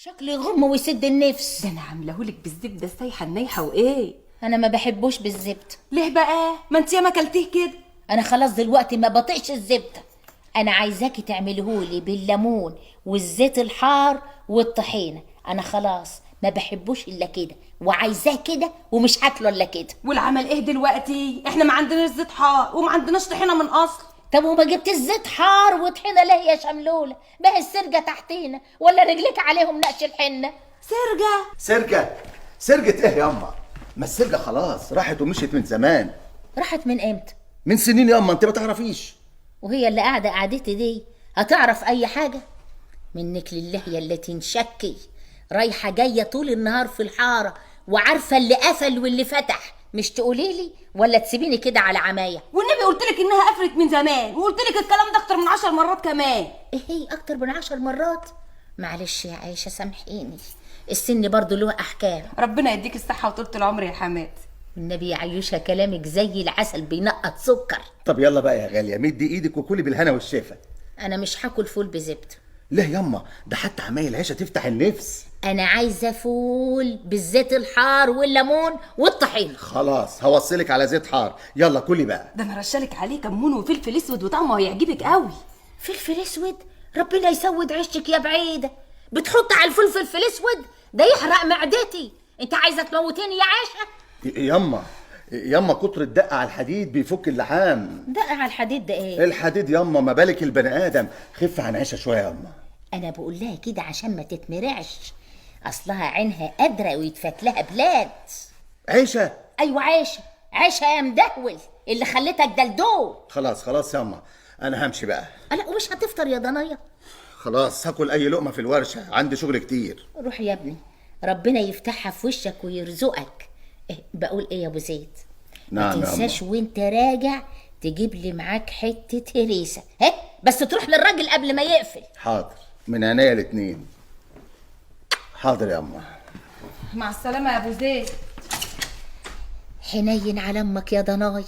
شكلي غم ويسد النفس. ده انا عاملهولك بالزبده السايحه النايحه وايه. انا ما بحبوش بالزبده. ليه بقى؟ ما انت ياما اكلتيه كده. انا خلاص دلوقتي ما بطيقش الزبده. انا عايزاكي تعمليهولي بالليمون والزيت الحار والطحينه. انا خلاص ما بحبوش الا كده وعايزاه كده ومش هاكله الا كده. والعمل ايه دلوقتي؟ احنا ما عندناش زيت حار وما عندناش طحينه من اصل. طب وما جبتش زيت حار وطحينه ليه يا شملوله؟ ما هي السرجه تحتينا ولا رجلك عليهم نقش الحنه؟ سرجة ايه ياما؟ ما السرجة خلاص راحت ومشيت من زمان. راحت من امتى؟ من سنين ياما، انت ما تعرفيش. وهي اللي قاعده قعدتي دي هتعرف اي حاجه؟ منك لله يا اللي تنشكي، رايحه جايه طول النهار في الحاره وعارفه اللي قفل واللي فتح، مش تقولي لي ولا تسيبيني كده على عمايه؟ والنبي قلت لك انها قفلت من زمان، وقلت لك الكلام ده اكتر من 10 مرات كمان. ايه هي اكتر من 10 مرات؟ معلش يا عايشه سامحيني، السن برضو له احكام. ربنا يديك الصحه وطولة العمر يا حماد. النبي يا عيوشه كلامك زي العسل بينقط سكر. طب يلا بقى يا غالية، مدي ايدك وكلي بالهنا والشفا. انا مش هاكل فول بزبده. ليه ياما؟ ده حتى عمايل العيشة تفتح النفس. انا عايزه فول بالزيت الحار والليمون والطحينه. خلاص هوصلك على زيت حار، يلا كلي بقى. ده انا رشالك عليه كمون وفلفل اسود وطعمه هيعجبك قوي. فلفل اسود؟ ربنا يسود عشك يا بعيده، بتحط على الفول فلفل اسود؟ ده يحرق معدتي. انت عايزه تموتيني يا عايشه؟ ياما كتر الدق على الحديد بيفك اللحام. دق على الحديد ده ايه؟ الحديد ياما، ما بالك البني ادم. خف عن عيشة شوية ياما. انا بقول لها كده عشان ما تتمرعش، اصلها عينها قادره ويتفات لها بلاد. عيشة؟ ايوه عيشه، عيشه يا مدهول اللي خليتك دلدول. خلاص ياما، انا همشي بقى. لا ومش هتفطر يا ضنايا؟ خلاص هاكل اي لقمة في الورشة، عندي شغل كتير. روح يا ابني، ربنا يفتحها في وشك ويرزقك. بقول ايه يا ابو زيد؟ نعم ما تنساش وانت راجع تجيب لي معاك حته هريسه، بس تروح للراجل قبل ما يقفل. حاضر، من عينيا الاتنين. حاضر يا اما. مع السلامه يا ابو زيد. حنين على امك يا ضنايا.